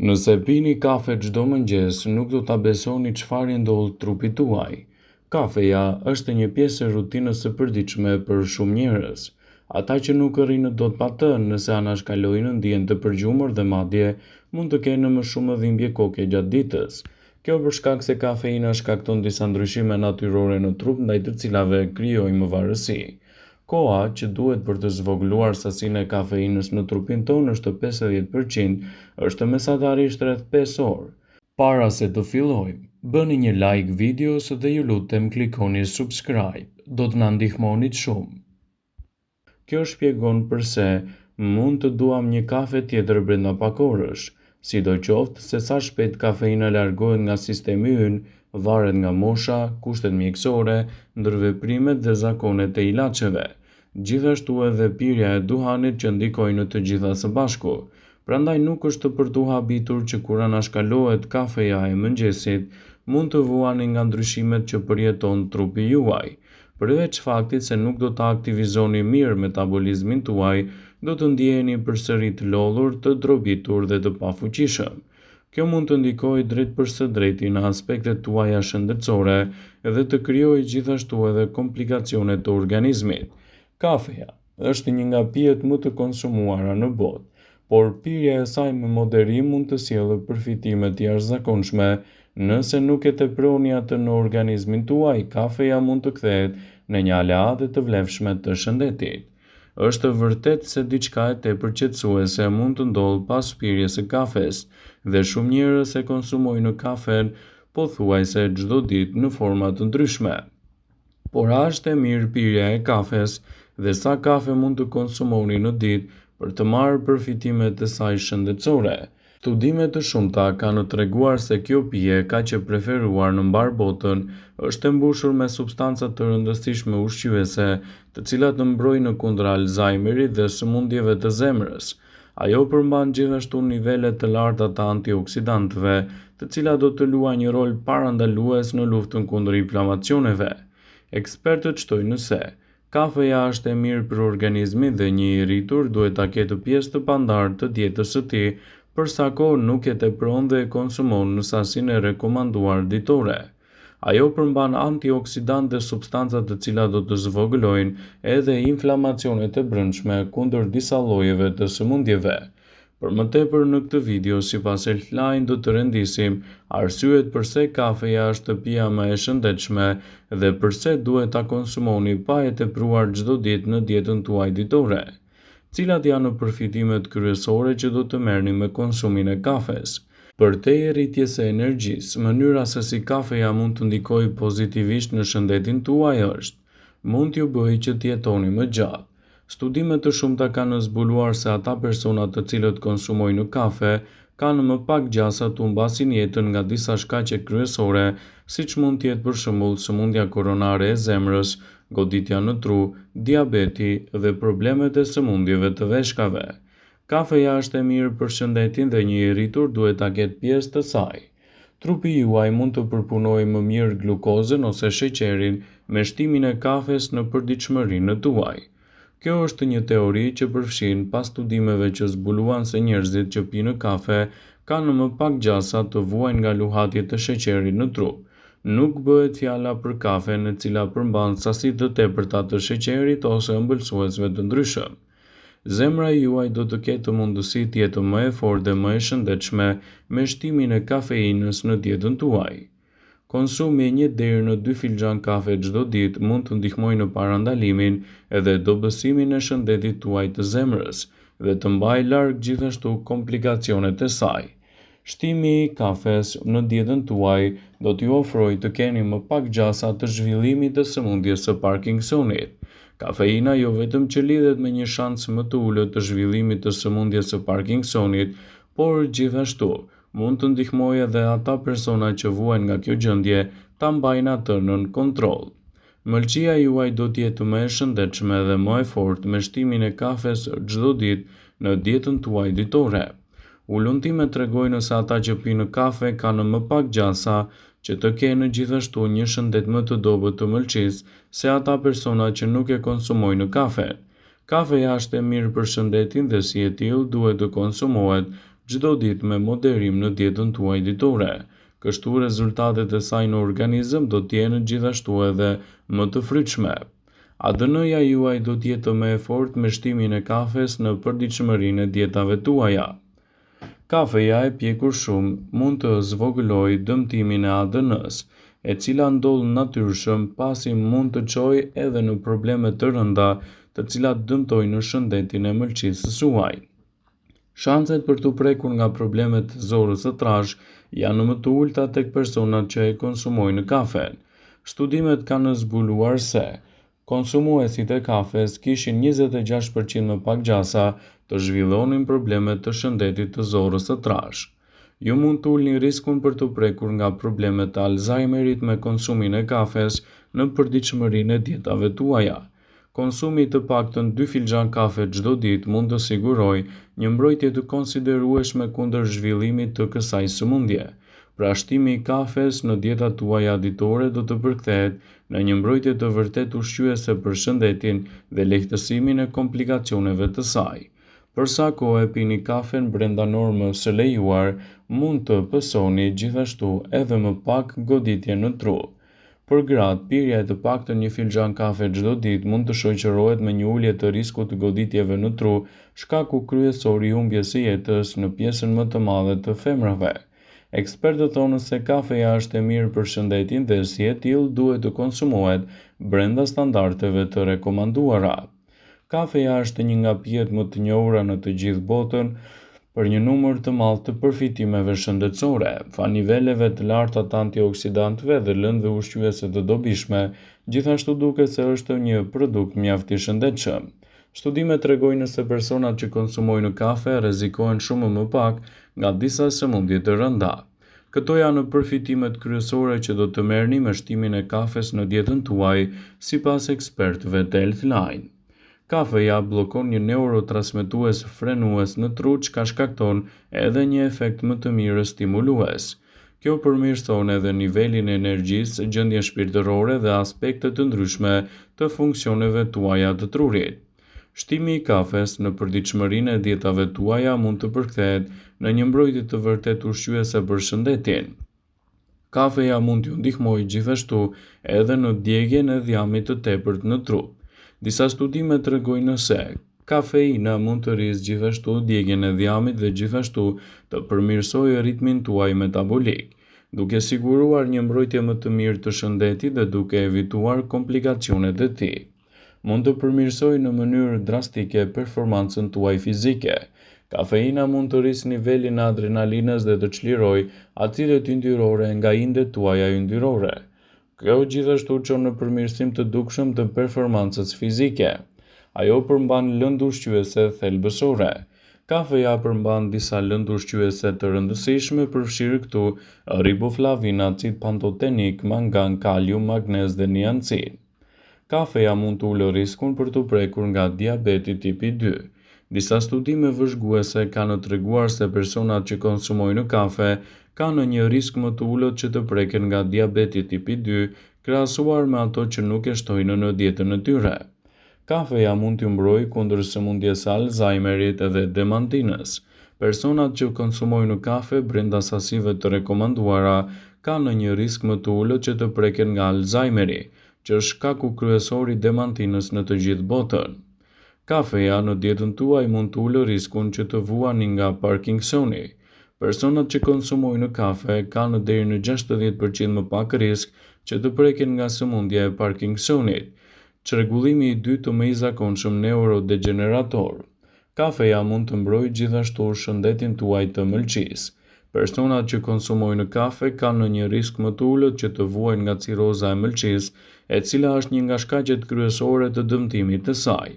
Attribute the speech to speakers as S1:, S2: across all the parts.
S1: Nëse pini kafe çdo mëngjes, nuk do ta besoni çfarë ndodh trupit tuaj. Kafeja është një pjesë e rutinës së përditshme për shumë njerëz. Ata që nuk rrinë dot pa të, nëse anashkalojnë ndjen të përgjumur dhe madje mund të kenë më shumë dhimbje koke gjatë ditës. Kjo për shkak se kafeina shkakton disa ndryshime natyrore në trup ndaj të cilave krijojmë varësi. Koha që duhet për të zvogëluar sasinë e kafeinës në trupin tonë është 50%, është mesatarisht rreth 5 orë. Para se të fillojmë, bëni një like videos dhe ju lutem klikoni subscribe, do të na ndihmonit shumë. Kjo shpjegon pse mund të duam një kafe tjetër brenda pak orësh, sidoqoftë se sa shpejt kafeina largohet nga sistemi ynë, varet nga mosha, kushtet mjekësore, ndërveprimet dhe zakonet e ilaçeve. Gjithashtu edhe pirja e duhanit që ndikojnë në të gjitha së bashku. Prandaj nuk është për tu habitur që kur anashkalohet kafeja e mëngjesit, mund të vuani nga ndryshimet që përjeton trupi juaj. Përveç faktit se nuk do ta aktivizoni mirë metabolizmin tuaj, do të ndjeheni përsëri të lodhur, të drobitur dhe të pafuqishëm. Kjo mund të ndikojë drejt për së drejti në aspektet tuaja shëndetësore dhe të krijojë gjithashtu edhe komplikacione të organizmit. Kafeja është një nga pijet më të konsumuara në botë, por pirja e saj me moderim mund të sjellë përfitime të jashtëzakonshme. Nëse nuk e teproni atë në organizmin tuaj, kafeja mund të kthehet në një aleate të vlefshme të shëndetit. Është vërtet se diçka e tepër qetësuese mund të ndodhë pas pirjes së kafes, dhe shumë njerëz e konsumojnë kafen pothuajse çdo ditë në forma të ndryshme. Por a është e mirë pirja e kafes dhe sa kafe mund të konsumoni në ditë për të marrë përfitimet e saj shëndetësore? Studime të shumta kanë treguar se kjo pije kaq e preferuar në mbar botën është e mbushur me substanca të rëndësishme ushqyese, të cilat mbrojnë kundër Alzheimerit dhe sëmundjeve të zemrës. Ajo përmban gjithashtu nivele të larta të antioksidantëve, të cilat do të luajnë një rol parandalues në luftën kundër inflamacioneve. Ekspertët shtojnë se kafeja është e mirë për organizmin dhe një i rritur duhet ta ketë pjesë të pandarë të dietës së tij për sa kohë nuk e tepron dhe e konsumon në sasinë e rekomanduar ditore. Ajo përmban antioksidantë dhe substanca të cilat do të zvogëlojnë edhe inflamacionet e brendshme kundër disa llojeve të sëmundjeve. Për më tepër në këtë video, sipas Healthline, do të rendisim arsyet pse kafeja është pija më e shëndetshme dhe pse duhet ta konsumoni pa e tepruar çdo ditë në dietën tuaj ditore. Cilat janë përfitimet kryesore që do të merrni me konsumin e kafes? Përtej rritjes së energjisë, mënyra se si kafeja mund të ndikojë pozitivisht në shëndetin tuaj mund t'ju bëjë që të jetoni më gjatë. Studime të shumta kanë zbuluar se ata persona të cilët konsumojnë kafe kanë më pak gjasa të humbasin jetën nga disa shkaqe kryesore, siç mund të jetë për shembull sëmundja koronare e zemrës, goditja në tru, diabeti dhe problemet e sëmundjeve të veshkave. Kafeja është e mirë për shëndetin dhe një i rritur duhet ta ketë pjesë të saj. Trupi juaj mund të përpunojë më mirë glukozën ose sheqerin me shtimin e kafes në përditshmërinë tuaj. Kjo është një teori që përfshin pas studimeve që zbuluan se njerëzit që pinë kafe kanë më pak gjasa të vuajnë nga luhatjet e sheqerit në trup. Nuk bëhet fjala për kafen e cila përmban sasi të tepërta të sheqerit ose ëmbëlsuesve të ndryshëm. Zemra juaj do të ketë mundësi të jetë më e fortë dhe më e shëndetshme me shtimin e kafeinës në dietën tuaj. Konsumi 1 deri në 2 filxhan kafe çdo ditë mund të ndihmojë në parandalimin edhe dobësimin e shëndetit tuaj të zemrës dhe të mbajë larg gjithashtu komplikacionet e saj. Shtimi i kafes në dietën tuaj do t'ju ofrojë të keni më pak gjasa të zhvillimit të sëmundjes së Parkinsonit. Kafeina jo vetëm që lidhet me një shans më të ulët të zhvillimit të sëmundjes së Parkinsonit, por gjithashtu mund të ndihmojë edhe ata persona që vuajnë nga kjo gjendje ta mbajnë atë nën kontroll. Mëlçia juaj do të jetë më e shëndetshme dhe më e fortë me shtimin e kafes çdo ditë në dietën tuaj ditore. Ulëntimet tregojnë se ata që pinë kafe kanë më pak gjasa që të kenë gjithashtu një shëndet më të dobët të mëlçisë se ata persona që nuk e konsumojnë kafen. Kafeja është e mirë për shëndetin dhe si e tillë duhet të konsumohet çdo ditë me moderim në dietën tuaj ditore. Kështu rezultatet e saj në organizëm do t'jenë gjithashtu edhe më të frytshme. ADN-ja juaj do t'jetë më e fortë me shtimin e kafes në përditshmërinë e dietave tuaja. Kafeja e pjekur shumë mund të zvogëlojë dëmtimin e ADN-s, e cila ndodh natyrshëm pasi mund të çojë edhe në probleme të rënda, të cilat dëmtojnë shëndetin e mëlçisë suaj. Shanset për t'u prekur nga problemet e zorës së trashë janë më të ulta tek personat që e konsumojnë kafen. Studimet kanë zbuluar se konsumuesit e kafes kishin 26% më pak gjasa të zhvillonin probleme të shëndetit të zorës së trashë. Ju mund të ulni riskun për të prekur nga problemet e Alzheimerit me konsumin e kafes në përditshmërinë e dietave tuaja. Konsumi i të paktën 2 filxhan kafe çdo ditë mund të sigurojë një mbrojtje të konsiderueshme kundër zhvillimit të kësaj sëmundje. Pra shtimi i kafes në dietat tuaja ditore do të përkthehet në një mbrojtje të vërtet ushqyese për shëndetin dhe lehtësimin e komplikacioneve të saj. Për sa kohë e pini kafen brenda normës së lejuar, mund të pësoni gjithashtu edhe më pak goditje në tru. Për gratë, pirja e të paktën 1 filxhan kafe çdo ditë mund të shoqërohet me një ulje të riskut të goditjeve në tru, shkaku kryesor i humbjes së jetës në pjesën më të madhe të femrave. Ekspertët thonë se kafeja është e mirë për shëndetin dhe si e tillë duhet të konsumohet brenda standardeve të rekomanduara. Kafeja është një nga pijet më të njohura në të gjithë botën për një numër të madh të përfitimeve shëndetësore, fa niveleve të larta të antioksidantëve dhe lëndëve ushqyese të dobishme, gjithashtu duket se është një produkt mjaft i shëndetshëm. Studimet tregojnë se personat që konsumojnë kafe rrezikojnë shumë më pak nga disa sëmundje të rënda. Këto janë përfitimet kryesore që do të merrni me shtimin e kafes në dietën tuaj, sipas ekspertëve të Healthline. Kafeja bllokon një neurotransmetues frenues në tru që shkakton edhe një efekt më të mirë stimulues. Kjo përmirëson edhe nivelin e energjisë, gjendjen shpirtërore dhe aspekte të ndryshme të funksioneve tuaja të trurit. Shtimi i kafes në përditshmërinë e dietave tuaja mund të përkthehet në një mbrojtje të vërtet ushqyese për shëndetin. Kafeja mund t'ju ndihmojë gjithashtu edhe në djegjen e dhiambit të tepërt në trup. Disa studime tregojnë se kafeina mund të rrisë gjithashtu djegjen e dhiambit dhe gjithashtu të përmirësojë ritmin tuaj metabolik, duke siguruar një mbrojtje më të mirë të shëndetit dhe duke evituar komplikacionet e tij. Mund të përmirësojë në mënyrë drastike performancën tuaj fizike. Kafeina mund të rrisë nivelin e adrenalinës dhe të çlirojë acidet yndyrore nga indet tuaja yndyrore. Kjo gjithashtu çon në përmirësim të dukshëm të performancës fizike. Ajo përmban lëndë ushqyese thelbësore. Kafeja përmban disa lëndë ushqyese të rëndësishme, përfshirë këtu riboflavin, acid pantotenik, mangan, kalium, magnez dhe niacin. Kafeja mund të ulë riskun për të prekur nga diabeti tipi 2. Disa studime vëzhguese kanë treguar se personat që konsumojnë kafe kanë një risk më të ulët që të preken nga diabeti tipi 2, krahasuar me ato që nuk e shtojnë në dietën e tyre. Kafeja mund t'ju mbrojë kundër sëmundjes së Alzheimerit dhe demantinës. Personat që konsumojnë kafe brenda sasive të rekomanduara kanë një risk më të ulët që të preken nga Alzheimeri, që është shkaku kryesor i demantinës në të gjithë botën. Kafeja në dietën tuaj mund të ulë riskun që të vuani nga Parkinsoni. Personat që konsumojnë kafe kanë deri në 60% më pak risk që të preken nga sëmundja e Parkinsonit, çrregullimi i dytë të më i zakonshëm neurodegenerator. Kafeja mund të mbrojë gjithashtu shëndetin tuaj të mëlçisë. Personat që konsumojnë kafe kanë një risk më të ulët që të vuajnë nga ciroza e mëlçisë, e cila është një nga shkaqet kryesore të dëmtimit të saj.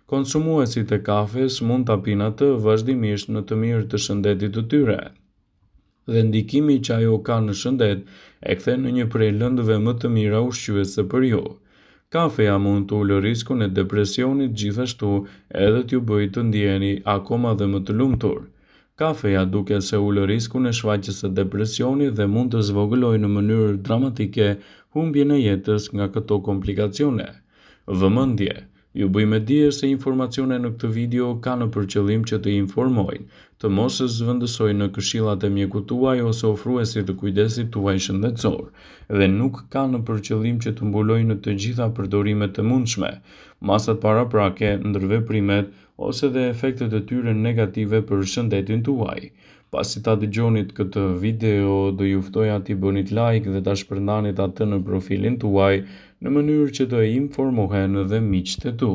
S1: Konsumuesit e kafes mund ta pinë atë vazhdimisht në të mirë të shëndetit të tyre. Dhe ndikimi që ajo ka në shëndet e kthen në një prej lëndëve më të mira ushqyese për ju. Kafeja mund të ulë riskun e depresionit, gjithashtu edhe t'ju bëjë të ndjeni akoma dhe më të lumtur. Kafeja duket se ulë riskun e shfaqjes së depresionit dhe mund të zvogëlojë në mënyrë dramatike humbjen e jetës nga këto komplikacione. Vëmendje. Ju bëjmë dije se informacionet në këtë video kanë për qëllim që të informojnë, të mos zëvendësojnë në këshillat e mjekut tuaj ose ofruesit të kujdesit tuaj shëndetësor, dhe nuk kanë për qëllim që të mbulojnë të gjitha përdorimet të mundshme, masat paraprake, ndërveprimet ose dhe efektet e tyre negative për shëndetin tuaj. Pasi ta dëgjonit këtë video, do ju ftoja t'i bënit like dhe ta shpërndanit atë në profilin tuaj në mënyrë që të informohen dhe miqtë e tu.